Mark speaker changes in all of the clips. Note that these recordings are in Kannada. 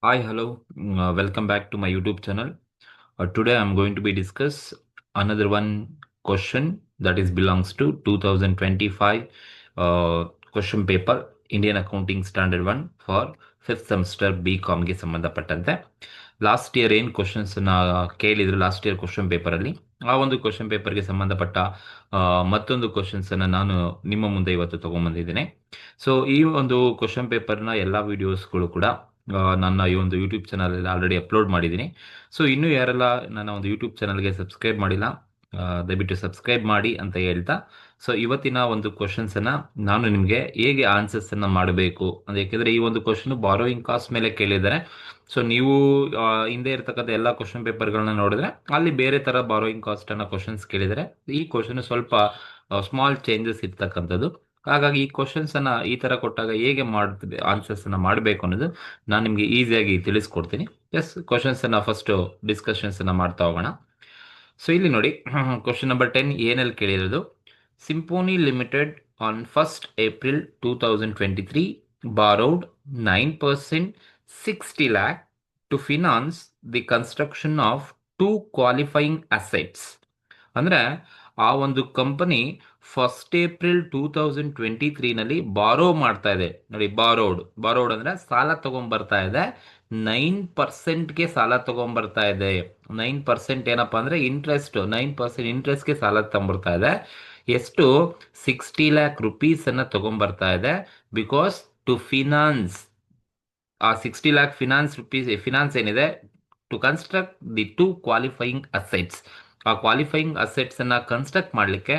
Speaker 1: Hi, hello. Welcome back to my YouTube channel. Today I'm going to be discuss another one question that is belongs to 2025 question paper Indian Accounting Standard 1 for 5th semester BCom ಗೆ ಸಂಬಂಧಪಟ್ಟಂತೆ ಲಾಸ್ಟ್ ಇಯರ್ ಏನು ಕ್ವಶನ್ಸ್ ಕೇಳಿದ್ರು ಲಾಸ್ಟ್ ಇಯರ್ ಕ್ವಶನ್ ಪೇಪರ್ ಅಲ್ಲಿ ಆ ಒಂದು ಕ್ವಶನ್ ಪೇಪರ್ಗೆ ಸಂಬಂಧಪಟ್ಟ ಮತ್ತೊಂದು ಕ್ವಶನ್ಸ್ ಅನ್ನ ನಾನು ನಿಮ್ಮ ಮುಂದೆ ಇವತ್ತು ತಗೊಂಡ್ಬಂದಿದ್ದೇನೆ. ಸೊ ಈ ಒಂದು ಕ್ವಶನ್ ಪೇಪರ್ನ ಎಲ್ಲ ವಿಡಿಯೋಸ್ಗಳು ಕೂಡ ನನ್ನ ಈ ಒಂದು ಯೂಟ್ಯೂಬ್ ಚಾನಲಲ್ಲಿ ಆಲ್ರೆಡಿ ಅಪ್ಲೋಡ್ ಮಾಡಿದ್ದೀನಿ. ಸೊ ಇನ್ನೂ ಯಾರೆಲ್ಲ ನನ್ನ ಒಂದು ಯೂಟ್ಯೂಬ್ ಚಾನಲ್ಗೆ ಸಬ್ಸ್ಕ್ರೈಬ್ ಮಾಡಿಲ್ಲ, ದಯವಿಟ್ಟು ಸಬ್ಸ್ಕ್ರೈಬ್ ಮಾಡಿ ಅಂತ ಹೇಳ್ತಾ, ಸೊ ಇವತ್ತಿನ ಒಂದು ಕ್ವಶನ್ಸನ್ನು ನಾನು ನಿಮಗೆ ಹೇಗೆ ಆನ್ಸರ್ಸನ್ನು ಮಾಡಬೇಕು ಅಂತ, ಯಾಕೆಂದರೆ ಈ ಒಂದು ಕ್ವಶನ್ ಬಾರೋಯಿಂಗ್ ಕಾಸ್ಟ್ ಮೇಲೆ ಕೇಳಿದ್ದಾರೆ. ಸೊ ನೀವು ಹಿಂದೆ ಇರತಕ್ಕಂಥ ಎಲ್ಲ ಕ್ವಶನ್ ಪೇಪರ್ಗಳನ್ನ ನೋಡಿದ್ರೆ ಅಲ್ಲಿ ಬೇರೆ ಥರ ಬಾರೋಯಿಂಗ್ ಕಾಸ್ಟನ್ನು ಕ್ವಶನ್ಸ್ ಕೇಳಿದರೆ, ಈ ಕ್ವಶನ್ ಸ್ವಲ್ಪ ಸ್ಮಾಲ್ ಚೇಂಜಸ್ ಇರ್ತಕ್ಕಂಥದ್ದು. ಹಾಗಾಗಿ ಈ ಕ್ವಶನ್ಸ್ ಅನ್ನ ಈ ತರ ಕೊಟ್ಟಾಗ ಹೇಗೆ ಆನ್ಸರ್ಸ್ ಅನ್ನ ಮಾಡಬೇಕು ಅನ್ನೋದು ನಾನು ನಿಮ್ಗೆ ಈಸಿಯಾಗಿ ತಿಳಿಸ್ಕೊಡ್ತೀನಿ. ಎಸ್, ಕ್ವಶನ್ಸ್ ಅನ್ನ ಫಸ್ಟ್ ಡಿಸ್ಕಷನ್ಸ್ ಅನ್ನ ಮಾಡ್ತಾ ಹೋಗೋಣ. ಸೊ ಇಲ್ಲಿ ನೋಡಿ, ಕ್ವಶನ್ ನಂಬರ್ 10 ಏನಲ್ಲಿ ಕೇಳಿರೋದು, Symphony Limited on 1st April 2023 borrowed 9% 60 lakh to finance the construction of 2 qualifying assets. ಅಂದ್ರೆ ಆ ಒಂದು ಕಂಪನಿ 1st April 2023ನಲ್ಲಿ ಬಾರೋ ಮಾಡ್ತಾ ಇದೆ ನೋಡಿ. ಬಾರೋಡ್ ಅಂದ್ರೆ ಸಾಲ ತಗೊಂಡ್ಬರ್ತಾ ಇದೆ. 9%ಗೆ ಸಾಲ ತಗೊಂಡ್ಬರ್ತಾ ಇದೆ. 9% ಏನಪ್ಪಾ ಅಂದ್ರೆ ಇಂಟ್ರೆಸ್ಟ್, 9% ಇಂಟ್ರೆಸ್ಟ್ಗೆ ಸಾಲ ತಗೊಂಡ್ಬರ್ತಾ ಇದೆ. ಎಷ್ಟು? 60 ಲ್ಯಾಕ್ ರುಪೀಸ್ ಅನ್ನ ತಗೊಂಡ್ಬರ್ತಾ ಇದೆ. ಬಿಕಾಸ್ ಟು ಫಿನಾನ್ಸ್, ಆ 60 ಲ್ಯಾಕ್ ಫಿನಾನ್ಸ್ ಏನಿದೆ, to construct the 2 qualifying assets. ಆ ಕ್ವಾಲಿಫೈಯಿಂಗ್ ಅಸೆಟ್ಸ್ ಅನ್ನ ಕನ್ಸ್ಟ್ರಕ್ಟ್ ಮಾಡಲಿಕ್ಕೆ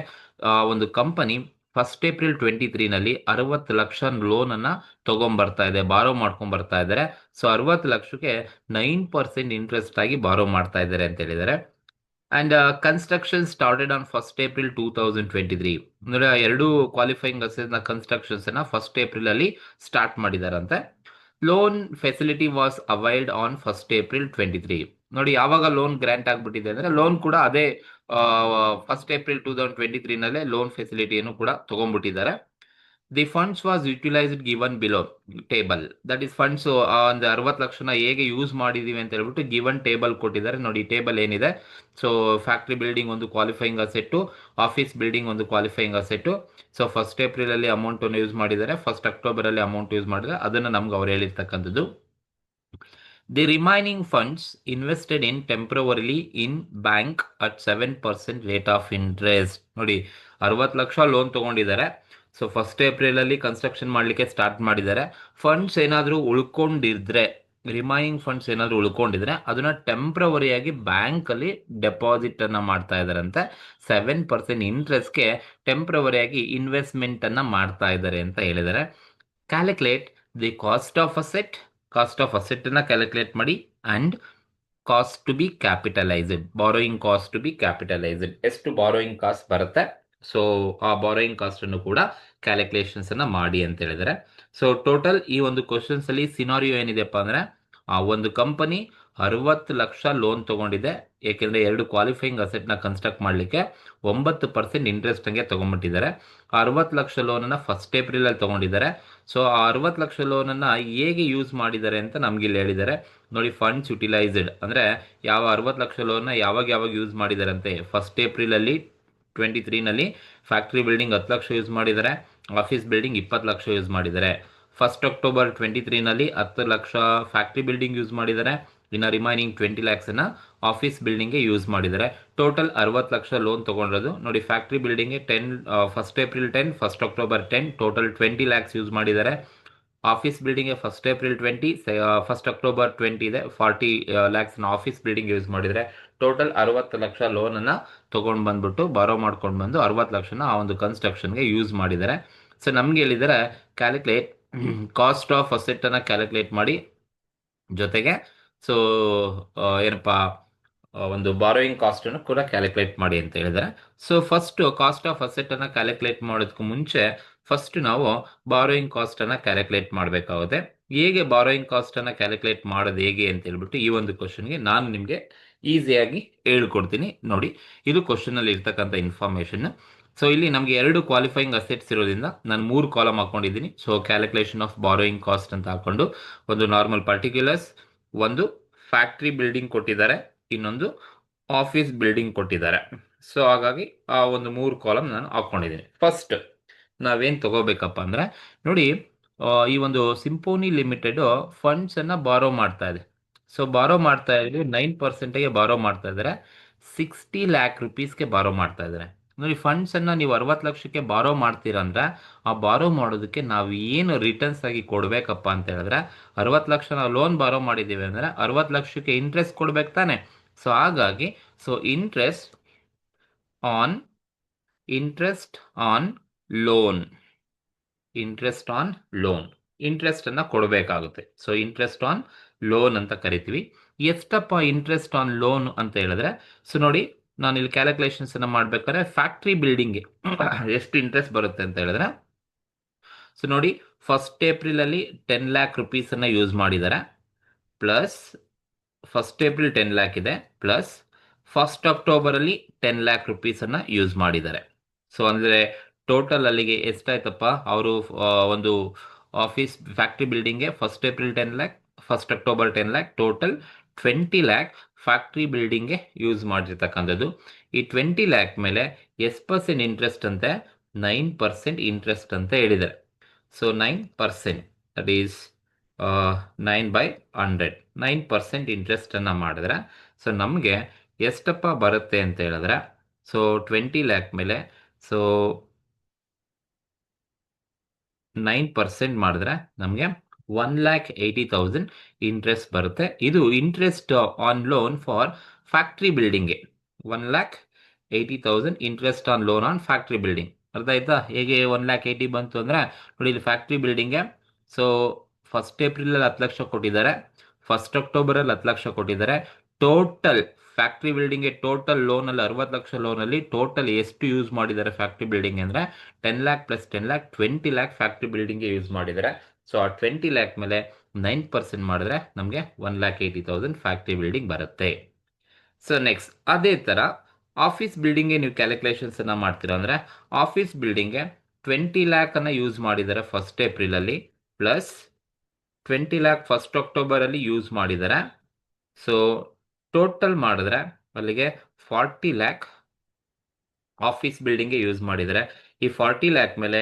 Speaker 1: ಒಂದು ಕಂಪನಿ 1st April 2023ನಲ್ಲಿ 60 ಲಕ್ಷ ಲೋನ್ ಅನ್ನ ತಗೊಂಡ್ಬರ್ತಾ ಇದೆ, ಬಾರೋ ಮಾಡ್ಕೊಂಡ್ ಬರ್ತಾ ಇದ್ದಾರೆ. ಸೊ 60 ಲಕ್ಷಕ್ಕೆ 9% ಇಂಟ್ರೆಸ್ಟ್ ಆಗಿ ಬಾರೋ ಮಾಡ್ತಾ ಇದ್ದಾರೆ ಅಂತ ಹೇಳಿದ್ದಾರೆ. And construction started on 1st April 2023. ಅಂದ್ರೆ ಎರಡು ಕ್ವಾಲಿಫೈಯಿಂಗ್ ಅಸೆಟ್ಸ್ ನ ಕನ್ಸ್ಟ್ರಕ್ಷನ್ಸ್ ಅನ್ನ 1st April ಅಲ್ಲಿ ಸ್ಟಾರ್ಟ್ ಮಾಡಿದಾರಂತೆ. Loan facility was availed on 1st April 23. ನೋಡಿ, ಯಾವಾಗ ಲೋನ್ ಗ್ರಾಂಟ್ ಆಗ್ಬಿಟ್ಟಿದೆ ಅಂದ್ರೆ ಲೋನ್ ಕೂಡ ಅದೇ 1st April 2023ನಲ್ಲೇ ಲೋನ್ ಫೆಸಿಲಿಟಿಯನ್ನು ಕೂಡ ತಗೊಂಡ್ಬಿಟ್ಟಿದ್ದಾರೆ. The funds was utilised given below table. That is funds ಒಂದು 60 ಲಕ್ಷನ ಹೇಗೆ ಯೂಸ್ ಮಾಡಿದೀವಿ ಅಂತ ಹೇಳ್ಬಿಟ್ಟು ಗಿವನ್ ಟೇಬಲ್ ಕೊಟ್ಟಿದ್ದಾರೆ ನೋಡಿ. ಟೇಬಲ್ ಏನಿದೆ, ಸೊ ಫ್ಯಾಕ್ಟ್ರಿ ಬಿಲ್ಡಿಂಗ್ ಒಂದು ಕ್ವಾಲಿಫೈಯಿಂಗ್ ಅಸೆಟ್, ಆಫೀಸ್ ಬಿಲ್ಡಿಂಗ್ ಒಂದು qualifying asset. So 1st April ಅಲ್ಲಿ ಅಮೌಂಟ್ ಅನ್ನು ಯೂಸ್ ಮಾಡಿದ್ದಾರೆ, 1st October ಅಲ್ಲಿ ಅಮೌಂಟ್ ಯೂಸ್ ಮಾಡಿದ್ರೆ ಅದನ್ನ ನಮ್ಗೆ ಅವ್ರು ಹೇಳಿರ್ತಕ್ಕಂಥದ್ದು. The remaining funds invested in temporarily in bank at 7% rate of interest. ನೋಡಿ, 60 ಲಕ್ಷ ಲೋನ್ ತಗೊಂಡಿದ್ದಾರೆ. ಸೊ 1st April ಅಲ್ಲಿ ಕನ್ಸ್ಟ್ರಕ್ಷನ್ ಮಾಡಲಿಕ್ಕೆ ಸ್ಟಾರ್ಟ್ ಮಾಡಿದ್ದಾರೆ. ಫಂಡ್ಸ್ ಏನಾದರೂ ಉಳ್ಕೊಂಡಿದ್ರೆ, ರಿಮೈನಿಂಗ್ ಫಂಡ್ಸ್ ಏನಾದರೂ ಉಳ್ಕೊಂಡಿದ್ರೆ ಅದನ್ನ ಟೆಂಪ್ರವರಿಯಾಗಿ ಬ್ಯಾಂಕಲ್ಲಿ ಡೆಪಾಸಿಟ್ ಅನ್ನ ಮಾಡ್ತಾ ಇದ್ದಾರಂತೆ. 7% ಇಂಟ್ರೆಸ್ಟ್ಗೆ ಟೆಂಪ್ರವರಿಯಾಗಿ ಇನ್ವೆಸ್ಟ್ಮೆಂಟ್ ಅನ್ನ ಮಾಡ್ತಾ ಇದ್ದಾರೆ ಅಂತ ಹೇಳಿದ್ದಾರೆ. Calculate the cost of asset ಅನ್ನ ಕ್ಯಾಲ್ಕುಲೇಟ್ ಮಾಡಿ. And cost to be capitalised, borrowing cost to be capitalised. ಎಷ್ಟು ಬಾರೋಯಿಂಗ್ ಕಾಸ್ಟ್ ಬರುತ್ತೆ, ಸೊ ಆ ಬಾರೋಯಿಂಗ್ ಕಾಸ್ಟ್ ಅನ್ನು ಕೂಡ ಕ್ಯಾಲ್ಕುಲೇಷನ್ಸ್ ಅನ್ನ ಮಾಡಿ ಅಂತ ಹೇಳಿದರೆ. ಸೊ ಟೋಟಲ್ ಈ ಒಂದು ಕ್ವಶನ್ಸ್ ಅಲ್ಲಿ ಸಿನಾರಿಯೋ ಏನಿದೆಪ್ಪ ಅಂದ್ರೆ, ಆ ಒಂದು ಕಂಪನಿ 60 ಲಕ್ಷ ಲೋನ್ ತಗೊಂಡಿದೆ. ಏಕೆಂದ್ರೆ ಎರಡು ಕ್ವಾಲಿಫೈಯಿಂಗ್ ಅಸೆಟ್ ನ ಕನ್ಸ್ಟ್ರಕ್ಟ್ ಮಾಡಲಿಕ್ಕೆ 9% ಇಂಟ್ರೆಸ್ಟ್ ಹಂಗೆ ತಗೊಂಡ್ಬಿಟ್ಟಿದ್ದಾರೆ. 60 ಲಕ್ಷ ಲೋನ್ ಅನ್ನ 1st April ಅಲ್ಲಿ ತಗೊಂಡಿದ್ದಾರೆ. ಸೊ ಆ 60 ಲಕ್ಷ ಲೋನ್ ಅನ್ನ ಹೇಗೆ ಯೂಸ್ ಮಾಡಿದ್ದಾರೆ ಅಂತ ನಮ್ಗೆ ಇಲ್ಲಿ ಹೇಳಿದ್ದಾರೆ ನೋಡಿ. ಫಂಡ್ಸ್ ಯುಟಿಲೈಸ್ಡ್ ಅಂದ್ರೆ ಯಾವ 60 ಲಕ್ಷ ಲೋನ್ ಯಾವಾಗ ಯೂಸ್ ಮಾಡಿದ್ದಾರೆ ಅಂತೆ. 1st April ಅಲ್ಲಿ 23ನಲ್ಲಿ ಫ್ಯಾಕ್ಟ್ರಿ ಬಿಲ್ಡಿಂಗ್ 10 ಲಕ್ಷ ಯೂಸ್ ಮಾಡಿದ್ದಾರೆ, ಆಫೀಸ್ ಬಿಲ್ಡಿಂಗ್ 20 ಲಕ್ಷ ಯೂಸ್ ಮಾಡಿದ್ದಾರೆ. 1st October 23ನಲ್ಲಿ 10 ಲಕ್ಷ ಫ್ಯಾಕ್ಟ್ರಿ ಬಿಲ್ಡಿಂಗ್ ಯೂಸ್ ಮಾಡಿದ್ದಾರೆ, ಇನ್ನು ರಿಮೈನಿಂಗ್ 20 ಲ್ಯಾಕ್ಸ್ ಅನ್ನ ಆಫೀಸ್ ಬಿಲ್ಡಿಂಗ್ಗೆ ಯೂಸ್ ಮಾಡಿದ್ದಾರೆ. ಟೋಟಲ್ 60 ಲಕ್ಷ ಲೋನ್ ತಗೊಂಡಿರೋದು ನೋಡಿ. ಫ್ಯಾಕ್ಟ್ರಿ ಬಿಲ್ಡಿಂಗ್ಗೆ 1st April 10, 1st October 10, total 20 lakhs use ಮಾಡಿದ್ದಾರೆ. ಆಫೀಸ್ ಬಿಲ್ಡಿಂಗ್ಗೆ 1st April 20, 1st October 20 ಇದೆ, 40 ಲ್ಯಾಕ್ಸ್ ಆಫೀಸ್ ಬಿಲ್ಡಿಂಗ್ ಯೂಸ್ ಮಾಡಿದರೆ ಟೋಟಲ್ 60 ಲಕ್ಷ ಲೋನ್ ಅನ್ನ ತಗೊಂಡು ಬಂದ್ಬಿಟ್ಟು ಬಾರೋ ಮಾಡ್ಕೊಂಡು ಬಂದು 60 ಲಕ್ಷನ ಆ ಒಂದು ಕನ್ಸ್ಟ್ರಕ್ಷನ್ಗೆ ಯೂಸ್ ಮಾಡಿದ್ದಾರೆ. ಸೊ ನಮ್ಗೆ ಹೇಳಿದರೆ ಕ್ಯಾಲ್ಕುಲೇಟ್ ಕಾಸ್ಟ್ ಆಫ್ ಅಸೆಟ್ ಅನ್ನ ಕ್ಯಾಲ್ಕುಲೇಟ್ ಮಾಡಿ, ಜೊತೆಗೆ ಸೊ ಏನಪ್ಪಾ ಒಂದು ಬಾರೋಯಿಂಗ್ ಕಾಸ್ಟ್ ಅನ್ನು ಕೂಡ ಕ್ಯಾಲ್ಕುಲೇಟ್ ಮಾಡಿ ಅಂತ ಹೇಳಿದ್ದಾರೆ. So first cost of asset ಅನ್ನ ಕ್ಯಾಲ್ಕುಲೇಟ್ ಮಾಡೋದಕ್ಕೂ ಮುಂಚೆ ಫಸ್ಟ್ ನಾವು ಬಾರೋಯಿಂಗ್ ಕಾಸ್ಟ್ ಅನ್ನ ಕ್ಯಾಲ್ಕುಲೇಟ್ ಮಾಡಬೇಕಾಗುತ್ತೆ. ಹೇಗೆ ಬಾರೋಯಿಂಗ್ ಕಾಸ್ಟ್ ಅನ್ನ ಕ್ಯಾಲ್ಕುಲೇಟ್ ಮಾಡೋದು ಹೇಗೆ ಅಂತ ಹೇಳ್ಬಿಟ್ಟು ಈ ಒಂದು ಕ್ವಶನ್ಗೆ ನಾನು ನಿಮಗೆ ಈಸಿಯಾಗಿ ಹೇಳ್ಕೊಡ್ತೀನಿ ನೋಡಿ. ಇದು ಕ್ವಶನ್ ಅಲ್ಲಿ ಇರ್ತಕ್ಕಂಥ ಇನ್ಫಾರ್ಮೇಶನ್. ಸೊ ಇಲ್ಲಿ ನಮಗೆ ಎರಡು ಕ್ವಾಲಿಫೈಯಿಂಗ್ ಅಸೆಟ್ಸ್ ಇರೋದ್ರಿಂದ ನಾನು 3 ಕಾಲಮ್ ಹಾಕೊಂಡಿದ್ದೀನಿ. So calculation of borrowing cost ಅಂತ ಹಾಕೊಂಡು ಒಂದು ನಾರ್ಮಲ್ ಪರ್ಟಿಕ್ಯುಲರ್ಸ್, ಒಂದು ಫ್ಯಾಕ್ಟ್ರಿ ಬಿಲ್ಡಿಂಗ್ ಕೊಟ್ಟಿದ್ದಾರೆ, ಇನ್ನೊಂದು ಆಫೀಸ್ ಬಿಲ್ಡಿಂಗ್ ಕೊಟ್ಟಿದ್ದಾರೆ. ಸೊ ಹಾಗಾಗಿ ಆ ಒಂದು 3 ಕಾಲಮ್ ನಾನು ಹಾಕೊಂಡಿದ್ದೀನಿ. ಫಸ್ಟ್ ನಾವೇನು ತಗೋಬೇಕಪ್ಪ ಅಂದರೆ ನೋಡಿ, ಈ ಒಂದು ಸಿಂಫೋನಿ ಲಿಮಿಟೆಡ್ ಫಂಡ್ಸ್ ಅನ್ನ ಬಾರೋ ಮಾಡ್ತಾ ಇದೆ. ಸೊ ಬಾರೋ ಮಾಡ್ತಾ ಇದ್ರೆ 9%ಗೆ ಬಾರೋ ಮಾಡ್ತಾ ಇದ್ದಾರೆ, 60 lakh rupeesಗೆ ಬಾರೋ ಮಾಡ್ತಾ ಇದ್ದಾರೆ. ನೋಡಿ, ಫಂಡ್ಸ್ ಅನ್ನ ನೀವು 60 ಲಕ್ಷಕ್ಕೆ ಬಾರೋ ಮಾಡ್ತೀರಂದ್ರೆ ಆ ಬಾರೋ ಮಾಡೋದಕ್ಕೆ ನಾವು ಏನು ರಿಟರ್ನ್ಸ್ ಆಗಿ ಕೊಡ್ಬೇಕಪ್ಪ ಅಂತ ಹೇಳಿದ್ರೆ, 60 ಲಕ್ಷ ನಾವು ಲೋನ್ ಬಾರೋ ಮಾಡಿದ್ದೀವಿ ಅಂದ್ರೆ 60 ಲಕ್ಷಕ್ಕೆ ಇಂಟ್ರೆಸ್ಟ್ ಕೊಡ್ಬೇಕು ತಾನೆ. ಸೊ ಹಾಗಾಗಿ interest on interest on loan interest on loan interest ಅನ್ನ ಕೊಡಬೇಕಾಗುತ್ತೆ. ಸೊ ಇಂಟ್ರೆಸ್ಟ್ ಆನ್ ಲೋನ್ ಅಂತ ಕರಿತೀವಿ. ಎಷ್ಟಪ್ಪ ಇಂಟ್ರೆಸ್ಟ್ ಆನ್ ಲೋನ್ ಅಂತ ಹೇಳಿದ್ರೆ, ಸೊ ನೋಡಿ, ನಾನು ಇಲ್ಲಿ ಕ್ಯಾಲ್ಕುಲೇಷನ್ಸ್ ಅನ್ನ ಮಾಡ್ಬೇಕಾದ್ರೆ ಫ್ಯಾಕ್ಟ್ರಿ ಬಿಲ್ಡಿಂಗ್ಗೆ ಎಷ್ಟು ಇಂಟ್ರೆಸ್ಟ್ ಬರುತ್ತೆ ಅಂತ ಹೇಳಿದ್ರೆ, ಸೊ ನೋಡಿ, 1st April ಅಲ್ಲಿ 10 lakh rupees ಅನ್ನ ಯೂಸ್ ಮಾಡಿದ್ದಾರೆ, ಪ್ಲಸ್ 1st April 10 lakh ಇದೆ, ಪ್ಲಸ್ 1st October ಅಲ್ಲಿ 10 lakh rupees ಅನ್ನ ಯೂಸ್ ಮಾಡಿದ್ದಾರೆ. ಸೊ ಅಂದ್ರೆ ಟೋಟಲ್ ಅಲ್ಲಿಗೆ ಎಷ್ಟಾಯ್ತಪ್ಪ, ಅವರು ಒಂದು ಆಫೀಸ್ ಫ್ಯಾಕ್ಟ್ರಿ ಬಿಲ್ಡಿಂಗ್ಗೆ 1st April 10 lakh, 1st October 10 lakh, total 20 lakh factory ಬಿಲ್ಡಿಂಗ್ಗೆ ಯೂಸ್ ಮಾಡಿರ್ತಕ್ಕಂಥದ್ದು. ಈ 20 lakh ಮೇಲೆ ಎಷ್ಟು ಪರ್ಸೆಂಟ್ ಇಂಟ್ರೆಸ್ಟ್ ಅಂತೆ, 9% ಇಂಟ್ರೆಸ್ಟ್ ಅಂತ ಹೇಳಿದ್ದಾರೆ. ಸೊ 9%, ದಟ್ ಈಸ್ 9/100, 9% ಇಂಟ್ರೆಸ್ಟ್ ಅನ್ನ ಮಾಡಿದ್ರೆ ಸೊ ನಮಗೆ ಎಷ್ಟಪ್ಪ ಬರುತ್ತೆ ಅಂತ ಹೇಳಿದ್ರೆ, ಸೊ 20 lakh ಮೇಲೆ ಸೊ 9% ಮಾಡಿದ್ರೆ ನಮಗೆ 1,80,000 ಇಂಟ್ರೆಸ್ಟ್ ಬರುತ್ತೆ. ಇದು interest on loan for factory ಬಿಲ್ಡಿಂಗ್ಗೆ 1,80,000 interest on loan on factory building. ಅರ್ಥ ಆಯ್ತಾ? ಹೇಗೆ 1,80,000 ಬಂತು ಅಂದ್ರೆ ನೋಡಿ, ಇಲ್ಲಿ ಫ್ಯಾಕ್ಟ್ರಿ ಬಿಲ್ಡಿಂಗ್ಗೆ ಸೊ 1st April ಅಲ್ಲಿ 10 ಲಕ್ಷ ಕೊಟ್ಟಿದ್ದಾರೆ, 1st October ಅಲ್ಲಿ 10 ಲಕ್ಷ ಕೊಟ್ಟಿದ್ದಾರೆ. ಟೋಟಲ್ ಫ್ಯಾಕ್ಟ್ರಿ ಬಿಲ್ಡಿಂಗ್ಗೆ ಟೋಟಲ್ ಲೋನ್ ಅಲ್ಲಿ 60 ಲಕ್ಷ ಲೋನ್ ಅಲ್ಲಿ ಟೋಟಲ್ ಎಷ್ಟು ಯೂಸ್ ಮಾಡಿದ್ದಾರೆ ಫ್ಯಾಕ್ಟ್ರಿ ಬಿಲ್ಡಿಂಗ್ ಅಂದ್ರೆ 10 lakh plus 10 lakh 20 lakh factory ಬಿಲ್ಡಿಂಗ್ಗೆ ಯೂಸ್ ಮಾಡಿದ್ದಾರೆ. ಸೊ ಆ 20 lakh ಮೇಲೆ 9% ಮಾಡಿದ್ರೆ ನಮಗೆ 1,80,000 ಫ್ಯಾಕ್ಟ್ರಿ ಬಿಲ್ಡಿಂಗ್ ಬರುತ್ತೆ. ಸೊ ನೆಕ್ಸ್ಟ್ ಅದೇ ತರ ಆಫೀಸ್ ಬಿಲ್ಡಿಂಗ್ಗೆ ನೀವು ಕ್ಯಾಲ್ಕುಲೇಷನ್ಸ್ ಅನ್ನ ಮಾಡ್ತೀರಾ ಅಂದ್ರೆ, ಆಫೀಸ್ ಬಿಲ್ಡಿಂಗ್ಗೆ 20 lakh ಅನ್ನ ಯೂಸ್ ಮಾಡಿದ್ದಾರೆ 1st April ಅಲ್ಲಿ, ಪ್ಲಸ್ 20 lakh 1st October ಅಲ್ಲಿ ಯೂಸ್ ಮಾಡಿದ್ದಾರೆ. ಸೊ ಟೋಟಲ್ ಮಾಡಿದ್ರೆ ಅಲ್ಲಿಗೆ 40 lakh ಆಫೀಸ್ ಬಿಲ್ಡಿಂಗ್ಗೆ ಯೂಸ್ ಮಾಡಿದರೆ, ಈ 40 lakh ಮೇಲೆ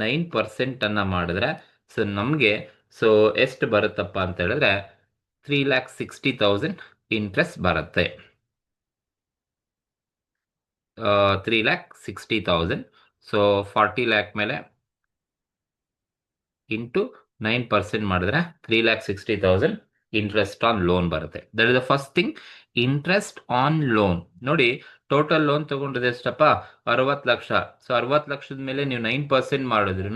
Speaker 1: 9% ಅನ್ನ ಮಾಡಿದ್ರೆ ಸೊ ನಮಗೆ ಸೊ ಎಷ್ಟು ಬರುತ್ತಪ್ಪ ಅಂತ ಹೇಳಿದ್ರೆ 3,60,000 ಇಂಟ್ರೆಸ್ಟ್ ಬರುತ್ತೆ. 3,60,000. ಸೊ 40 lakh ಮೇಲೆ ಇಂಟು 9% ಮಾಡಿದ್ರೆ 3,60,000 ಇಂಟ್ರೆಸ್ಟ್ ಆನ್ ಲೋನ್ ಬರುತ್ತೆ. That is the first thing, interest on loan. ನೋಡಿ, ಟೋಟಲ್ ಲೋನ್ ತಗೊಂಡಿದೆ ಎಷ್ಟಪ್ಪ, 60 ಲಕ್ಷ. ಸೊ 60 ಲಕ್ಷದ ಮೇಲೆ ನೀವು 9% ಮಾಡಿದ್ರು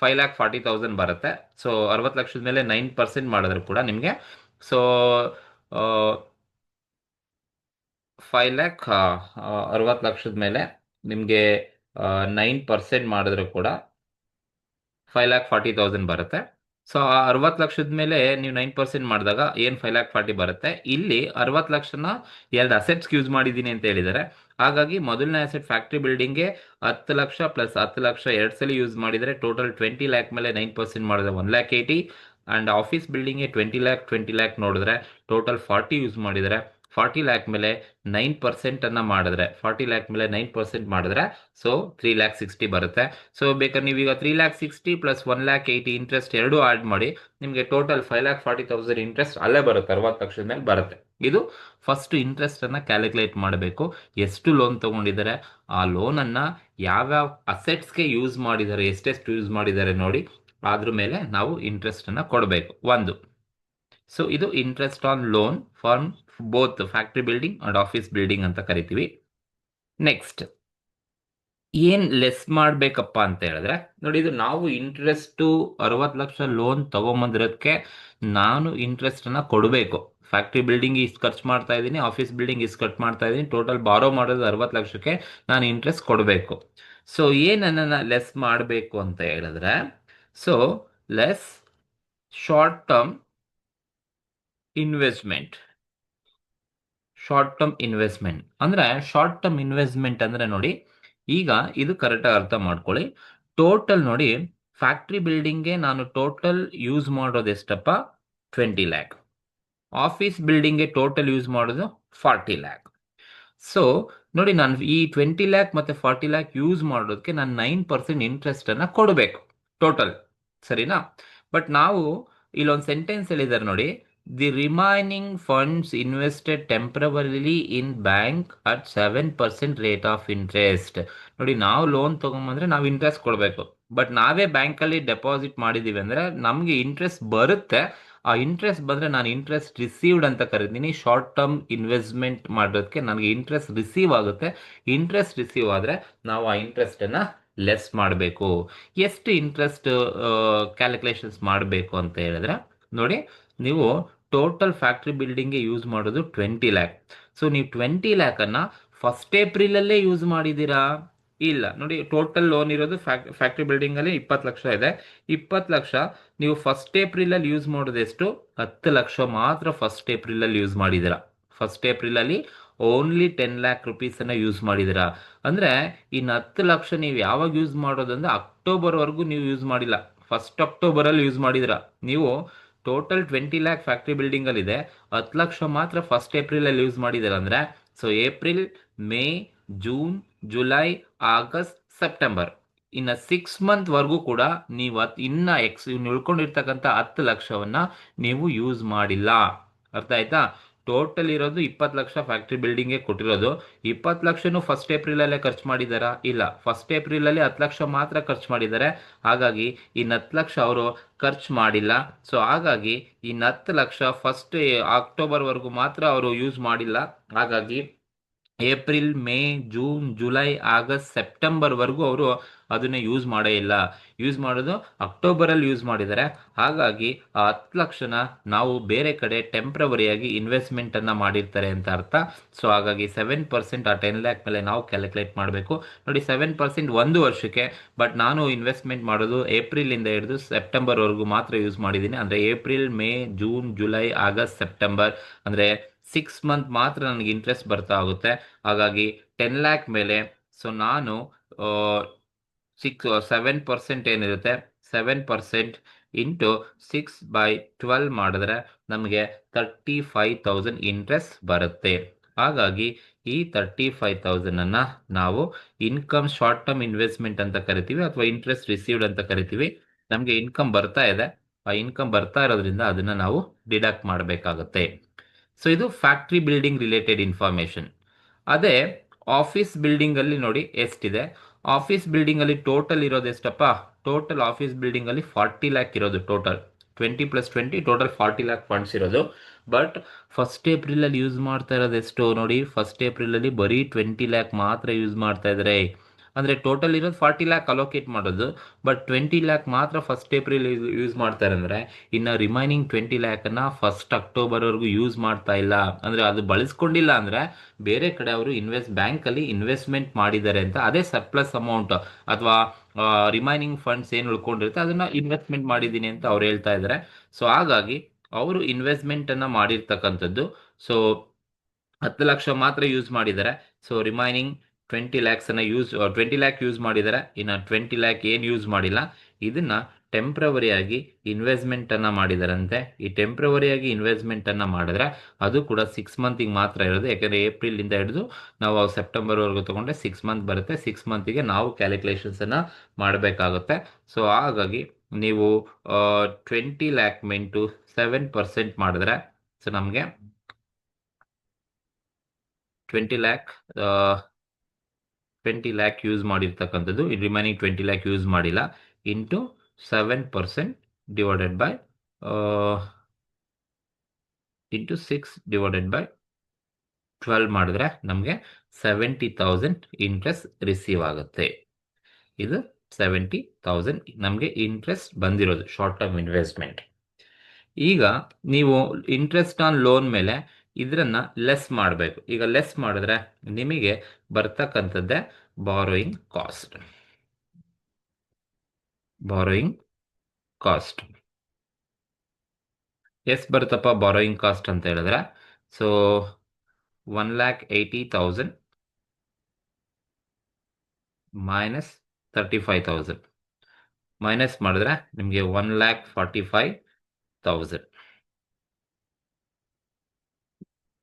Speaker 1: 5,40,000 ಬರುತ್ತೆ. ಸೊ 60 ಲಕ್ಷದ ಮೇಲೆ 9% ಮಾಡಿದ್ರು ಕೂಡ ನಿಮಗೆ ಸೊ 60 ಲಕ್ಷದ ಮೇಲೆ ನಿಮಗೆ 9% ಮಾಡಿದ್ರು ಕೂಡ 5,40,000 ಬರುತ್ತೆ. ಸೊ ಆ 60 ಲಕ್ಷದ ಮೇಲೆ ನೀವು 9% ಮಾಡಿದಾಗ ಏನು 5,40,000 ಬರುತ್ತೆ. ಇಲ್ಲಿ 60 ಲಕ್ಷನ 2 ಅಸೆಟ್ಸ್ಗೆ ಯೂಸ್ ಮಾಡಿದ್ದೀನಿ ಅಂತ ಹೇಳಿದ್ದಾರೆ. ಹಾಗಾಗಿ ಮೊದಲನೇ ಅಸೆಟ್ ಫ್ಯಾಕ್ಟ್ರಿ ಬಿಲ್ಡಿಂಗ್ಗೆ 10 ಲಕ್ಷ ಪ್ಲಸ್ 10 ಲಕ್ಷ 2 ಸಲ ಯೂಸ್ ಮಾಡಿದರೆ ಟೋಟಲ್ 20 lakh ಮೇಲೆ 9% ಮಾಡಿದ್ರೆ 1,80,000. ಆ್ಯಂಡ್ ಆಫೀಸ್ ಬಿಲ್ಡಿಂಗ್ಗೆ 20 lakh ನೋಡಿದ್ರೆ ಟೋಟಲ್ 40 ಯೂಸ್ ಮಾಡಿದರೆ 40 lakh ಮೇಲೆ 9% ಅನ್ನ ಮಾಡಿದ್ರೆ 40 lakh ಮೇಲೆ 9% ಮಾಡಿದ್ರೆ ಸೊ 3,60,000 ಬರುತ್ತೆ. ಸೊ ಬೇಕಾದ್ರೆ ನೀವೀಗ 3,60,000 ಪ್ಲಸ್ 1,80,000 ಇಂಟ್ರೆಸ್ಟ್ ಎರಡೂ ಆಡ್ ಮಾಡಿ ನಿಮಗೆ ಟೋಟಲ್ 5,40,000 ಇಂಟ್ರೆಸ್ಟ್ ಅಲ್ಲೇ ಬರುತ್ತೆ, 60 ಲಕ್ಷದ ಮೇಲೆ ಬರುತ್ತೆ. ಇದು ಫಸ್ಟ್ ಇಂಟ್ರೆಸ್ಟ್ ಅನ್ನ ಕ್ಯಾಲ್ಕುಲೇಟ್ ಮಾಡಬೇಕು. ಎಷ್ಟು ಲೋನ್ ತಗೊಂಡಿದ್ದಾರೆ, ಆ ಲೋನ್ ಅನ್ನ ಯಾವ್ಯಾವ ಅಸೆಟ್ಸ್ಗೆ ಯೂಸ್ ಮಾಡಿದ್ದಾರೆ, ಎಷ್ಟೆಷ್ಟು ಯೂಸ್ ಮಾಡಿದ್ದಾರೆ ನೋಡಿ, ಅದ್ರ ಮೇಲೆ ನಾವು ಇಂಟ್ರೆಸ್ಟ್ ಅನ್ನ ಕೊಡಬೇಕು ಒಂದು. ಸೊ ಇದು interest on loan for both factory building and office building ಅಂತ ಕರಿತೀವಿ. ನೆಕ್ಸ್ಟ್ ಏನ್ ಲೆಸ್ ಮಾಡ್ಬೇಕಪ್ಪ ಅಂತ ಹೇಳಿದ್ರೆ ನೋಡಿ, ಇದು ನಾವು ಇಂಟ್ರೆಸ್ಟ್ 60 ಲಕ್ಷ ಲೋನ್ ತಗೊಂಬಂದಿರೋದಕ್ಕೆ ನಾನು ಇಂಟ್ರೆಸ್ಟ್ ಅನ್ನ ಕೊಡಬೇಕು. ಫ್ಯಾಕ್ಟ್ರಿ ಬಿಲ್ಡಿಂಗ್ ಇಷ್ಟು ಖರ್ಚು ಮಾಡ್ತಾ ಇದ್ದೀನಿ, ಆಫೀಸ್ ಬಿಲ್ಡಿಂಗ್ ಇಷ್ಟು ಖರ್ಚು ಮಾಡ್ತಾ ಇದ್ದೀನಿ, ಟೋಟಲ್ ಬಾರೋ ಮಾಡೋದು 60 ಲಕ್ಷಕ್ಕೆ ನಾನು ಇಂಟ್ರೆಸ್ಟ್ ಕೊಡಬೇಕು. ಸೊ ಏನನ್ನ ಲೆಸ್ ಮಾಡಬೇಕು ಅಂತ ಹೇಳಿದ್ರೆ, so less short term investment. Short term investment ಅಂದ್ರೆ, ಶಾರ್ಟ್ ಟರ್ಮ್ ಇನ್ವೆಸ್ಟ್ಮೆಂಟ್ ಅಂದ್ರೆ ನೋಡಿ, ಈಗ ಇದು ಕರೆಕ್ಟಾಗಿ ಅರ್ಥ ಮಾಡ್ಕೊಳ್ಳಿ. ಟೋಟಲ್ ನೋಡಿ, ಫ್ಯಾಕ್ಟ್ರಿ ಬಿಲ್ಡಿಂಗ್ಗೆ ನಾನು ಟೋಟಲ್ ಯೂಸ್ ಮಾಡೋದು ಎಷ್ಟಪ್ಪ, 20 ಲ್ಯಾಕ್. ಆಫೀಸ್ ಬಿಲ್ಡಿಂಗ್ಗೆ ಟೋಟಲ್ ಯೂಸ್ ಮಾಡೋದು 40 ಲ್ಯಾಕ್. ಸೊ ನೋಡಿ, ನಾನು ಈ 20 ಲ್ಯಾಕ್ ಮತ್ತು 40 ಲ್ಯಾಕ್ ಯೂಸ್ ಮಾಡೋದಕ್ಕೆ ನಾನು 9% ಇಂಟ್ರೆಸ್ಟನ್ನು ಕೊಡಬೇಕು ಟೋಟಲ್, ಸರಿನಾ? ಬಟ್ ನಾವು ಇಲ್ಲೊಂದು ಸೆಂಟೆನ್ಸ್ ಹೇಳಿದ್ದಾರೆ ನೋಡಿ, the remaining funds invested temporarily in bank at 7% rate of interest. ನೋಡಿ, ನಾವು ಲೋನ್ ತೊಗೊಂಬಂದ್ರೆ ನಾವು ಇಂಟ್ರೆಸ್ಟ್ ಕೊಡಬೇಕು, ಬಟ್ ನಾವೇ ಬ್ಯಾಂಕಲ್ಲಿ ಡೆಪಾಸಿಟ್ ಮಾಡಿದ್ದೀವಿ ಅಂದರೆ ನಮಗೆ ಇಂಟ್ರೆಸ್ಟ್ ಬರುತ್ತೆ. ಆ ಇಂಟ್ರೆಸ್ಟ್ ಬಂದರೆ ನಾನು ಇಂಟ್ರೆಸ್ಟ್ ರಿಸೀವ್ಡ್ ಅಂತ ಕರಿತೀನಿ. ಶಾರ್ಟ್ ಟರ್ಮ್ ಇನ್ವೆಸ್ಟ್ಮೆಂಟ್ ಮಾಡೋದಕ್ಕೆ ನನಗೆ ಇಂಟ್ರೆಸ್ಟ್ ರಿಸೀವ್ ಆಗುತ್ತೆ. ಇಂಟ್ರೆಸ್ಟ್ ರಿಸೀವ್ ಆದರೆ ನಾವು ಆ ಇಂಟ್ರೆಸ್ಟನ್ನು ಲೆಸ್ ಮಾಡಬೇಕು. ಎಷ್ಟು ಇಂಟ್ರೆಸ್ಟ್ ಕ್ಯಾಲ್ಕುಲೇಷನ್ಸ್ ಮಾಡಬೇಕು ಅಂತ ಹೇಳಿದ್ರೆ ನೋಡಿ, ನೀವು ಟೋಟಲ್ ಫ್ಯಾಕ್ಟ್ರಿ ಬಿಲ್ಡಿಂಗ್ಗೆ ಯೂಸ್ ಮಾಡೋದು 20 ಲ್ಯಾಕ್. ಸೊ ನೀವು 20 ಲ್ಯಾಕನ್ನು ಫಸ್ಟ್ ಏಪ್ರಿಲಲ್ಲೇ ಯೂಸ್ ಮಾಡಿದ್ದೀರಾ? ಇಲ್ಲ ನೋಡಿ, ಟೋಟಲ್ ಲೋನ್ ಇರೋದು ಫ್ಯಾಕ್ಟ್ರಿ ಬಿಲ್ಡಿಂಗಲ್ಲಿ 20 ಲಕ್ಷ ಇದೆ. 20 ಲಕ್ಷ ನೀವು ಫಸ್ಟ್ ಏಪ್ರಿಲಲ್ಲಿ ಯೂಸ್ ಮಾಡೋದು ಎಷ್ಟು? 10 ಲಕ್ಷ ಮಾತ್ರ ಫಸ್ಟ್ ಏಪ್ರಿಲಲ್ಲಿ ಯೂಸ್ ಮಾಡಿದ್ದೀರಾ. ಫಸ್ಟ್ ಏಪ್ರಿಲಲ್ಲಿ ಓನ್ಲಿ 10 ಲ್ಯಾಕ್ ರುಪೀಸನ್ನು ಯೂಸ್ ಮಾಡಿದ್ದೀರಾ. ಅಂದರೆ ಇನ್ನು 10 ಲಕ್ಷ ನೀವು ಯಾವಾಗ ಯೂಸ್ ಮಾಡೋದು ಅಂದರೆ ಅಕ್ಟೋಬರ್ವರೆಗೂ ನೀವು ಯೂಸ್ ಮಾಡಿಲ್ಲ, ಫಸ್ಟ್ ಅಕ್ಟೋಬರಲ್ಲಿ ಯೂಸ್ ಮಾಡಿದ್ದೀರಾ. ನೀವು ಟೋಟಲ್ 20 ಲ್ಯಾಕ್ ಫ್ಯಾಕ್ಟ್ರಿ ಬಿಲ್ಡಿಂಗಲ್ಲಿದೆ, 10 ಲಕ್ಷ ಮಾತ್ರ ಫಸ್ಟ್ ಏಪ್ರಿಲಲ್ಲಿ ಯೂಸ್ ಮಾಡಿದ್ದೀರ ಅಂದರೆ, so April, May, June, July, August, September, ಇನ್ನು 6 ಮಂತ್ವರೆಗೂ ಕೂಡ ನೀವು ಇನ್ನು ಉಳ್ಕೊಂಡಿರ್ತಕ್ಕಂಥ 10 ಲಕ್ಷವನ್ನು ನೀವು ಯೂಸ್ ಮಾಡಿಲ್ಲ. ಅರ್ಥ ಆಯ್ತಾ? ಟೋಟಲ್ ಇರೋದು 20 ಲಕ್ಷ ಫ್ಯಾಕ್ಟ್ರಿ ಬಿಲ್ಡಿಂಗ್ಗೆ ಕೊಟ್ಟಿರೋದು. 20 ಲಕ್ಷನೂ ಫಸ್ಟ್ ಏಪ್ರಿಲಲ್ಲೇ ಖರ್ಚು ಮಾಡಿದಾರಾ? ಇಲ್ಲ, ಫಸ್ಟ್ ಏಪ್ರಿಲಲ್ಲಿ 10 ಲಕ್ಷ ಮಾತ್ರ ಖರ್ಚು ಮಾಡಿದ್ದಾರೆ. ಹಾಗಾಗಿ ಇನ್ನು 10 ಲಕ್ಷ ಅವರು ಖರ್ಚು ಮಾಡಿಲ್ಲ. ಸೊ ಹಾಗಾಗಿ ಇನ್ನು 10 ಲಕ್ಷ ಫಸ್ಟ್ ಅಕ್ಟೋಬರ್ವರೆಗೂ ಮಾತ್ರ ಅವರು ಯೂಸ್ ಮಾಡಿಲ್ಲ. ಹಾಗಾಗಿ April, May, June, July, August, ಸೆಪ್ಟೆಂಬರ್ವರೆಗೂ ಅವರು ಅದನ್ನು ಯೂಸ್ ಮಾಡೇ ಇಲ್ಲ. ಯೂಸ್ ಮಾಡೋದು ಅಕ್ಟೋಬರಲ್ಲಿ ಯೂಸ್ ಮಾಡಿದ್ದಾರೆ. ಹಾಗಾಗಿ ಆ 10 ಲಕ್ಷನ ನಾವು ಬೇರೆ ಕಡೆ ಟೆಂಪ್ರವರಿಯಾಗಿ ಇನ್ವೆಸ್ಟ್ಮೆಂಟನ್ನು ಮಾಡಿರ್ತಾರೆ ಅಂತ ಅರ್ಥ. ಸೊ ಹಾಗಾಗಿ 7% ಆ 10 ಲ್ಯಾಕ್ ಮೇಲೆ ನಾವು ಕ್ಯಾಲ್ಕುಲೇಟ್ ಮಾಡಬೇಕು. ನೋಡಿ, 7% 1 ವರ್ಷಕ್ಕೆ, ಬಟ್ ನಾನು ಇನ್ವೆಸ್ಟ್ಮೆಂಟ್ ಮಾಡೋದು ಏಪ್ರಿಲಿಂದ ಹಿಡಿದು ಸೆಪ್ಟೆಂಬರ್ವರೆಗೂ ಮಾತ್ರ ಯೂಸ್ ಮಾಡಿದ್ದೀನಿ. ಅಂದರೆ April, May, June, July, August, September, ಅಂದರೆ 6 ಮಂತ್ ಮಾತ್ರ ನನಗೆ ಇಂಟ್ರೆಸ್ಟ್ ಬರ್ತಾ ಹೋಗುತ್ತೆ. ಹಾಗಾಗಿ 10 ಲ್ಯಾಕ್ ಮೇಲೆ ಸೊ ನಾನು 7% ಏನಿರುತ್ತೆ, 7% ಇಂಟು 6/12 ಮಾಡಿದ್ರೆ ನಮಗೆ 35,000 ಇಂಟ್ರೆಸ್ಟ್ ಬರುತ್ತೆ. ಹಾಗಾಗಿ ಈ 35,000ಅನ್ನು ನಾವು ಇನ್ಕಮ್ ಶಾರ್ಟ್ ಟರ್ಮ್ ಇನ್ವೆಸ್ಟ್ಮೆಂಟ್ ಅಂತ ಕರಿತೀವಿ, ಅಥವಾ ಇಂಟ್ರೆಸ್ಟ್ ರಿಸೀವ್ಡ್ ಅಂತ ಕರಿತೀವಿ. ನಮಗೆ ಇನ್ಕಮ್ ಬರ್ತಾ ಇದೆ, ಆ ಇನ್ಕಮ್ ಬರ್ತಾ ಇರೋದ್ರಿಂದ ಅದನ್ನು ನಾವು ಡಿಡಕ್ಟ್ ಮಾಡಬೇಕಾಗುತ್ತೆ. ಸೊ ಇದು ಫ್ಯಾಕ್ಟ್ರಿ ಬಿಲ್ಡಿಂಗ್ ರಿಲೇಟೆಡ್ ಇನ್ಫಾರ್ಮೇಷನ್. ಅದೇ ಆಫೀಸ್ ಬಿಲ್ಡಿಂಗಲ್ಲಿ ನೋಡಿ ಎಷ್ಟಿದೆ. ಆಫೀಸ್ ಬಿಲ್ಡಿಂಗಲ್ಲಿ ಟೋಟಲ್ ಇರೋದು ಎಷ್ಟಪ್ಪ? ಟೋಟಲ್ ಆಫೀಸ್ ಬಿಲ್ಡಿಂಗಲ್ಲಿ 40 ಲ್ಯಾಕ್ ಇರೋದು. ಟೋಟಲ್ 20 + 20 ಟೋಟಲ್ 40 ಲ್ಯಾಕ್ ಫಂಡ್ಸ್ ಇರೋದು. ಬಟ್ ಫಸ್ಟ್ ಏಪ್ರಿಲಲ್ಲಿ ಯೂಸ್ ಮಾಡ್ತಾ ಇರೋದು ಎಷ್ಟು ನೋಡಿ? ಫಸ್ಟ್ ಏಪ್ರಿಲಲ್ಲಿ ಬರೀ 20 ಲ್ಯಾಕ್ ಮಾತ್ರ ಯೂಸ್ ಮಾಡ್ತಾ ಇದ್ದಾರೆ. ಅಂದರೆ ಟೋಟಲ್ ಇರೋದು 40 ಲ್ಯಾಕ್ ಅಲೋಕೇಟ್ ಮಾಡೋದು, ಬಟ್ 20 ಲ್ಯಾಕ್ ಮಾತ್ರ ಫಸ್ಟ್ ಏಪ್ರಿಲ್ ಯೂಸ್ ಮಾಡ್ತಾರೆ. ಅಂದರೆ ಇನ್ನು ರಿಮೈನಿಂಗ್ 20 ಲ್ಯಾಕನ್ನು ಫಸ್ಟ್ ಅಕ್ಟೋಬರ್ವರೆಗೂ ಯೂಸ್ ಮಾಡ್ತಾ ಇಲ್ಲ. ಅಂದರೆ ಅದು ಬಳಸ್ಕೊಂಡಿಲ್ಲ ಅಂದರೆ ಬೇರೆ ಕಡೆ ಅವರು ಬ್ಯಾಂಕಲ್ಲಿ ಇನ್ವೆಸ್ಟ್ಮೆಂಟ್ ಮಾಡಿದ್ದಾರೆ ಅಂತ, ಅದೇ ಸರ್ಪ್ಲಸ್ ಅಮೌಂಟ್ ಅಥವಾ ರಿಮೈನಿಂಗ್ ಫಂಡ್ಸ್ ಏನು ಉಳ್ಕೊಂಡಿರುತ್ತೆ ಅದನ್ನು ಇನ್ವೆಸ್ಟ್ಮೆಂಟ್ ಮಾಡಿದ್ದೀನಿ ಅಂತ ಅವ್ರು ಹೇಳ್ತಾ ಇದ್ದಾರೆ. ಸೊ ಹಾಗಾಗಿ ಅವರು ಇನ್ವೆಸ್ಟ್ಮೆಂಟನ್ನು ಮಾಡಿರ್ತಕ್ಕಂಥದ್ದು. ಸೊ 10 ಲಕ್ಷ ಮಾತ್ರ ಯೂಸ್ ಮಾಡಿದ್ದಾರೆ. ಸೊ ರಿಮೈನಿಂಗ್ 20 ಲ್ಯಾಕ್ಸನ್ನು 20 ಲ್ಯಾಕ್ ಯೂಸ್ ಮಾಡಿದ್ದಾರೆ. ಇನ್ನು 20 ಲ್ಯಾಕ್ ಏನು ಯೂಸ್ ಮಾಡಿಲ್ಲ, ಇದನ್ನು ಟೆಂಪ್ರವರಿಯಾಗಿ ಇನ್ವೆಸ್ಟ್ಮೆಂಟನ್ನು ಮಾಡಿದಾರಂತೆ. ಈ ಟೆಂಪ್ರವರಿಯಾಗಿ ಇನ್ವೆಸ್ಟ್ಮೆಂಟನ್ನು ಮಾಡಿದ್ರೆ ಅದು ಕೂಡ 6 ಮಂತಿಗೆ ಮಾತ್ರ ಇರೋದು. ಯಾಕೆಂದರೆ ಏಪ್ರಿಲಿಂದ ಹಿಡಿದು ನಾವು ಸೆಪ್ಟೆಂಬರ್ವರೆಗೂ ತೊಗೊಂಡ್ರೆ 6 ಮಂತ್ ಬರುತ್ತೆ. 6 ಮಂತಿಗೆ ನಾವು ಕ್ಯಾಲ್ಕುಲೇಷನ್ಸನ್ನು ಮಾಡಬೇಕಾಗುತ್ತೆ. ಸೊ ಹಾಗಾಗಿ ನೀವು 20 ಲ್ಯಾಕ್ ಮೆಂಟು 7% ಮಾಡಿದ್ರೆ ಸೊ ನಮಗೆ 20 ಲ್ಯಾಕ್ ಯೂಸ್ ಮಾಡಿರ್ತಕ್ಕಂಥದ್ದು, ರಿಮೈನಿಂಗ್ 20 ಲ್ಯಾಕ್ ಯೂಸ್ ಮಾಡಿಲ್ಲ, ಇಂಟು 7% ಡಿವೈಡೆಡ್ ಬೈ ಇಂಟು 6/12 ಮಾಡಿದ್ರೆ ನಮಗೆ 70,000 ಇಂಟ್ರೆಸ್ಟ್ ರಿಸೀವ್ ಆಗುತ್ತೆ. ಇದು 70,000 ನಮಗೆ ಇಂಟ್ರೆಸ್ಟ್ ಬಂದಿರೋದು ಶಾರ್ಟ್ ಟರ್ಮ್ ಇನ್ವೆಸ್ಟ್ಮೆಂಟ್. ಈಗ ನೀವು ಇಂಟ್ರೆಸ್ಟ್ ಆನ್ ಲೋನ್ ಮೇಲೆ ಇದನ್ನು ಲೆಸ್ ಮಾಡಬೇಕು. ಈಗ ಲೆಸ್ ಮಾಡಿದ್ರೆ ನಿಮಗೆ ಬರ್ತಕ್ಕಂಥದ್ದೇ ಬಾರೋಯಿಂಗ್ ಕಾಸ್ಟ್. ಎಷ್ಟು ಬರುತ್ತಪ್ಪ ಬಾರೋಯಿಂಗ್ ಕಾಸ್ಟ್ ಅಂತ ಹೇಳಿದ್ರೆ? ಸೊ 1,80,000 ಮೈನಸ್ 35,000 ಮೈನಸ್ ಮಾಡಿದ್ರೆ ನಿಮಗೆ 1,45,000.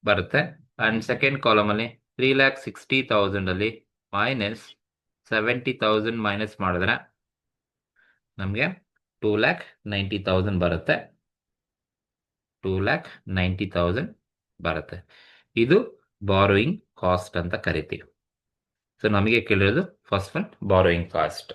Speaker 1: ಬರುತ್ತೆ. ಅಂಡ್ ಸೆಕೆಂಡ್ ಕಾಲಮ್ ಅಲ್ಲಿ 3,60,000 ಅಲ್ಲಿ -70,000 ಮೈನಸ್ ಮಾಡಿದ್ರೆ ನಮಗೆ 2,90,000 ಬರುತ್ತೆ. 2,90,000 ಬರುತ್ತೆ. ಇದು ಬಾರೋಯಿಂಗ್ ಕಾಸ್ಟ್ ಅಂತ ಕರಿತೀವಿ. ಸೊ ನಮಗೆ ಕೇಳಿರೋದು first one borrowing cost.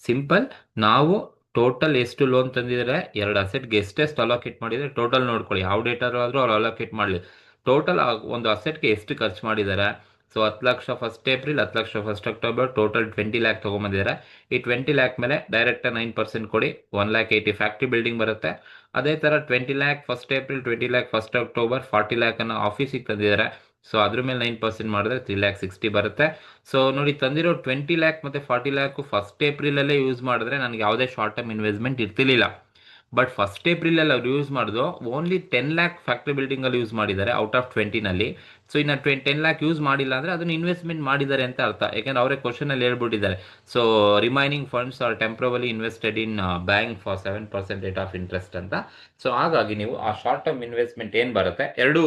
Speaker 1: Simple, ನಾವು ಟೋಟಲ್ ಎಷ್ಟು ಲೋನ್ ತಂದಿದ್ದಾರೆ, ಎರಡು ಅಸೆಟ್ಗೆ ಎಷ್ಟೆಷ್ಟು ಅಲೋಕೇಟ್ ಮಾಡಿದರೆ ಟೋಟಲ್ ನೋಡ್ಕೊಳ್ಳಿ. ಯಾವ ಡೇಟರ್ ಆದರೂ ಅವ್ರು ಅಲೋಕೇಟ್ ಮಾಡಲಿ. ಟೋಟಲ್ ಒಂದು ಅಸೆಟ್ಗೆ ಎಷ್ಟು ಖರ್ಚು ಮಾಡಿದ್ದಾರೆ. So 10 lakh first April, 10 lakh first October, total 20 lakh ತೊಗೊಂಬಂದಿದ್ದಾರೆ. ಈ 20 ಲ್ಯಾಕ್ ಮೇಲೆ ಡೈರೆಕ್ಟ್ 9% ಕೊಡಿ, 1,80,000 ಫ್ಯಾಕ್ಟ್ರಿ ಬಿಲ್ಡಿಂಗ್ ಬರುತ್ತೆ. ಅದೇ ಥರ 20 lac first April, 20 lac first October, 40 ಲ್ಯಾಕನ್ನು ಆಫೀಸಿಗೆ ತಂದಿದ್ದಾರೆ. ಸೊ ಅದ್ರ ಮೇಲೆ 9% ಮಾಡಿದ್ರೆ 3,60,000 ಬರುತ್ತೆ. ಸೊ ನೋಡಿ, ತಂದಿರೋ 20 ಲ್ಯಾಕ್ ಮತ್ತು 40 ಲ್ಯಾಕು ಫಸ್ಟ್ ಏಪ್ರಿಲಲ್ಲೇ ಯೂಸ್ ಮಾಡಿದ್ರೆ ನನಗೆ ಯಾವುದೇ ಶಾರ್ಟ್ ಟರ್ಮ್ ಇನ್ವೆಸ್ಟ್ಮೆಂಟ್ ಇರ್ತಿರ್ಲಿಲ್ಲ. ಬಟ್ ಫಸ್ಟ್ ಏಪ್ರಿಲಲ್ಲಿ ಅವ್ರು ಯೂಸ್ ಮಾಡಿದ್ರು ಓನ್ಲಿ 10 ಲ್ಯಾಕ್ ಫ್ಯಾಕ್ಟ್ರಿ ಬಿಲ್ಡಿಂಗಲ್ಲಿ ಯೂಸ್ ಮಾಡಿದ್ದಾರೆ ಔಟ್ ಆಫ್ 20ನಲ್ಲಿ. ಸೊ ಇನ್ನು 10 ಲ್ಯಾಕ್ ಯೂಸ್ ಮಾಡಿಲ್ಲ ಅಂದರೆ ಅದನ್ನು ಇನ್ವೆಸ್ಟ್ಮೆಂಟ್ ಮಾಡಿದ್ದಾರೆ ಅಂತ ಅರ್ಥ. ಯಾಕೆಂದ್ರೆ ಅವರೇ ಕ್ವಶನಲ್ಲಿ ಹೇಳ್ಬಿಟ್ಟಿದ್ದಾರೆ. So remaining funds are temporarily invested in bank for 7% rate of interest ಅಂತ. ಸೊ ಹಾಗಾಗಿ ನೀವು ಆ ಶಾರ್ಟ್ ಟರ್ಮ್ ಇನ್ವೆಸ್ಟ್ಮೆಂಟ್ ಏನು ಬರುತ್ತೆ ಎರಡು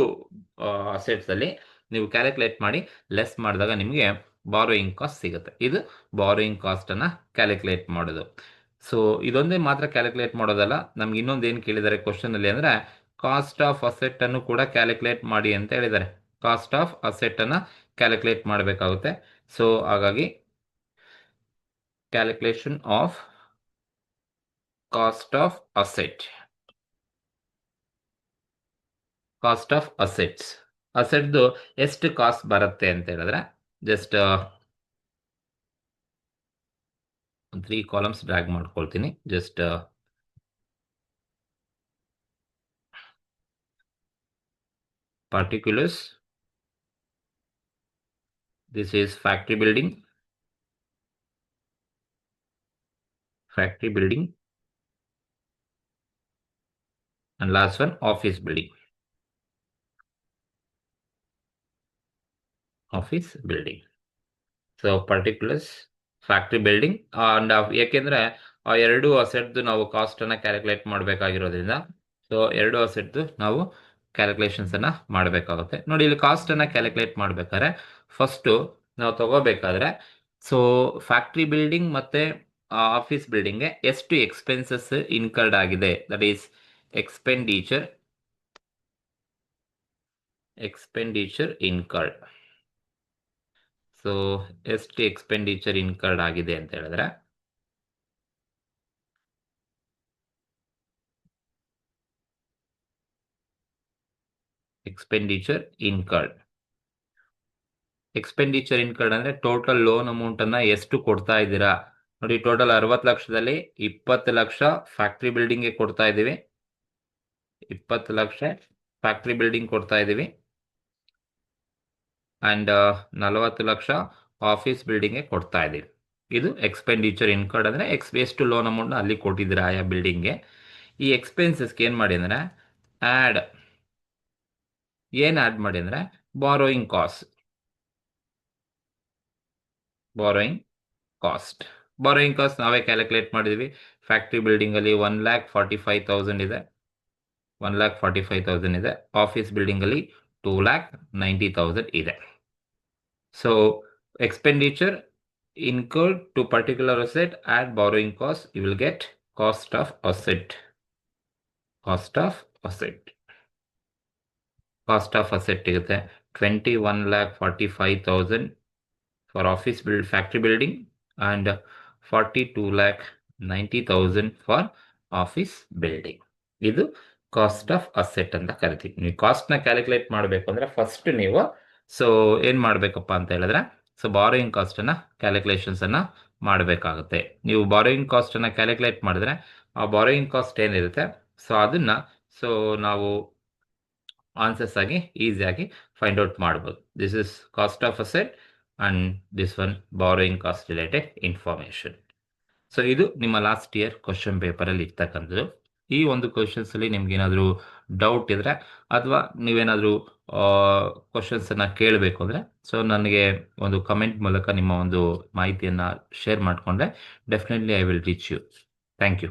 Speaker 1: ಅಸೆಟ್ಸಲ್ಲಿ ನೀವು ಕ್ಯಾಲ್ಕುಲೇಟ್ ಮಾಡಿ ಲೆಸ್ ಮಾಡಿದಾಗ ನಿಮಗೆ ಬಾರೋಯಿಂಗ್ ಕಾಸ್ಟ್ ಸಿಗುತ್ತೆ. ಇದು ಬಾರೋಯಿಂಗ್ ಕಾಸ್ಟನ್ನು ಕ್ಯಾಲ್ಕುಲೇಟ್ ಮಾಡೋದು. ಸೊ ಇದೊಂದೇ ಮಾತ್ರ ಕ್ಯಾಲ್ಕುಲೇಟ್ ಮಾಡೋದಲ್ಲ, ನಮ್ಗೆ ಇನ್ನೊಂದು ಏನು ಕೇಳಿದ್ದಾರೆ ಕ್ವಶನಲ್ಲಿ ಅಂದರೆ ಕಾಸ್ಟ್ ಆಫ್ ಅಸೆಟ್ ಅನ್ನು ಕೂಡ ಕ್ಯಾಲ್ಕುಲೇಟ್ ಮಾಡಿ ಅಂತ ಹೇಳಿದ್ದಾರೆ. ಕಾಸ್ಟ್ ಆಫ್ ಅಸೆಟ್ ಅನ್ನು ಕ್ಯಾಲ್ಕುಲೇಟ್ ಮಾಡಬೇಕಾಗುತ್ತೆ. ಸೊ ಹಾಗಾಗಿ calculation of cost of asset, cost of assets, ಅಸೆಟ್ದು ಎಷ್ಟು ಕಾಸ್ಟ್ ಬರುತ್ತೆ ಅಂತ ಹೇಳಿದ್ರೆ ಜಸ್ಟ್ 3 ಕಾಲಮ್ಸ್ ಡ್ರ್ಯಾಗ್ ಮಾಡ್ಕೊಳ್ತೀನಿ. Just particulars, this is factory building, and last one office building. So particulars, factory building and ಏಕೆಂದ್ರೆ ಆ ಎರಡು ಅಸೆಟ್ದು ನಾವು ಕಾಸ್ಟನ್ನು ಕ್ಯಾಲ್ಕುಲೇಟ್ ಮಾಡಬೇಕಾಗಿರೋದ್ರಿಂದ ಸೊ ಎರಡು ಅಸೆಟ್ದು ನಾವು ಕ್ಯಾಲ್ಕುಲೇಷನ್ಸನ್ನು ಮಾಡಬೇಕಾಗುತ್ತೆ. ನೋಡಿ, ಇಲ್ಲಿ ಕಾಸ್ಟನ್ನು ಕ್ಯಾಲ್ಕುಲೇಟ್ ಮಾಡಬೇಕಾದ್ರೆ ಫಸ್ಟು ನಾವು ತಗೋಬೇಕಾದ್ರೆ ಸೊ ಫ್ಯಾಕ್ಟ್ರಿ ಬಿಲ್ಡಿಂಗ್ ಮತ್ತು ಆಫೀಸ್ ಬಿಲ್ಡಿಂಗ್ಗೆ ಎಷ್ಟು ಎಕ್ಸ್ಪೆನ್ಸಸ್ ಇನ್ಕರ್ಡ್ ಆಗಿದೆ, that is expenditure incurred. So ಎಷ್ಟು ಎಕ್ಸ್ಪೆಂಡಿಚರ್ ಇನ್ಕರ್ಡ್ ಆಗಿದೆ ಅಂತ ಹೇಳಿದ್ರೆ ಎಕ್ಸ್ಪೆಂಡಿಚರ್ ಇನ್ಕರ್ಡ್ ಅಂದ್ರೆ ಟೋಟಲ್ ಲೋನ್ ಅಮೌಂಟ್ ಅನ್ನ ಎಷ್ಟು ಕೊಡ್ತಾ ಇದ್ದೀರಾ. ನೋಡಿ, ಟೋಟಲ್ 60 ಲಕ್ಷದಲ್ಲಿ 20 ಲಕ್ಷ ಫ್ಯಾಕ್ಟ್ರಿ ಬಿಲ್ಡಿಂಗ್ಗೆ ಕೊಡ್ತಾ ಇದ್ದೀವಿ, 20 ಲಕ್ಷ ಫ್ಯಾಕ್ಟ್ರಿ ಬಿಲ್ಡಿಂಗ್ ಕೊಡ್ತಾ ಇದ್ದೀವಿ ಅಂಡ್ 40 ಲಕ್ಷ ಆಫೀಸ್ ಬಿಲ್ಡಿಂಗ್ಗೆ ಕೊಡ್ತಾ ಇದ್ದೀವಿ. ಇದು ಎಕ್ಸ್ಪೆಂಡಿಚರ್ ಇನ್ಕರ್ಡ್ ಅಂದರೆ ಎಷ್ಟು ಲೋನ್ ಅಮೌಂಟ್ನ ಅಲ್ಲಿ ಕೊಟ್ಟಿದ್ದೀರಾ ಆಯಾ ಬಿಲ್ಡಿಂಗ್ಗೆ. ಈ ಎಕ್ಸ್ಪೆನ್ಸಸ್ಗೆ ಏನು ಮಾಡಿ ಅಂದರೆ ಆ್ಯಡ್ ಮಾಡಿ ಅಂದರೆ ಬಾರೋಯಿಂಗ್ ಕಾಸ್ಟ್ ನಾವೇ ಕ್ಯಾಲ್ಕುಲೇಟ್ ಮಾಡಿದ್ವಿ. ಫ್ಯಾಕ್ಟ್ರಿ ಬಿಲ್ಡಿಂಗಲ್ಲಿ 1,45,000 ಇದೆ, 1,45,000 ಇದೆ. ಆಫೀಸ್ ಬಿಲ್ಡಿಂಗಲ್ಲಿ 2,90,000 ಇದೆ. So expenditure incurred to particular asset, add borrowing cost, you will get cost of asset. Cost of asset ಇರುತ್ತೆ 21,45,000 for office factory building and 42,90,000 for office building. ಇದು ಕಾಸ್ಟ್ ಆಫ್ ಅಸೆಟ್ ಅಂತ ಕರಿತೀವಿ. ನೀವು ಕಾಸ್ಟ್ನ ಕ್ಯಾಲ್ಕುಲೇಟ್ ಮಾಡಬೇಕು ಅಂದರೆ ಫಸ್ಟ್ ನೀವು ಸೊ ಏನು ಮಾಡಬೇಕಪ್ಪ ಅಂತ ಹೇಳಿದ್ರೆ ಸೊ ಬಾರೋಯಿಂಗ್ ಕಾಸ್ಟನ್ನು ಕ್ಯಾಲ್ಕುಲೇಷನ್ಸನ್ನು ಮಾಡಬೇಕಾಗುತ್ತೆ. ನೀವು ಬಾರೋಯಿಂಗ್ ಕಾಸ್ಟನ್ನು ಕ್ಯಾಲ್ಕುಲೇಟ್ ಮಾಡಿದ್ರೆ ಆ ಬಾರೋಯಿಂಗ್ ಕಾಸ್ಟ್ ಏನಿರುತ್ತೆ ಸೊ ಅದನ್ನು ಸೊ ನಾವು ಆನ್ಸರ್ಸ್ ಆಗಿ ಈಸಿಯಾಗಿ ಫೈಂಡ್ ಔಟ್ ಮಾಡ್ಬೋದು. This is cost of asset and this one borrowing cost related information. So ಇದು ನಿಮ್ಮ ಲಾಸ್ಟ್ ಇಯರ್ ಕ್ವಶನ್ ಪೇಪರಲ್ಲಿ ಇರ್ತಕ್ಕಂಥದ್ದು. ಈ ಒಂದು ಕ್ವಶನ್ಸಲ್ಲಿ ನಿಮ್ಗೆ ಏನಾದರೂ ಡೌಟ್ ಇದ್ದರೆ ಅಥವಾ ನೀವೇನಾದರೂ ಕ್ವಶನ್ಸನ್ನು ಕೇಳಬೇಕು ಅಂದರೆ ಸೊ ನನಗೆ ಒಂದು ಕಮೆಂಟ್ ಮೂಲಕ ನಿಮ್ಮ ಒಂದು ಮಾಹಿತಿಯನ್ನು ಶೇರ್ ಮಾಡಿಕೊಂಡ್ರೆ definitely I will reach you. Thank you.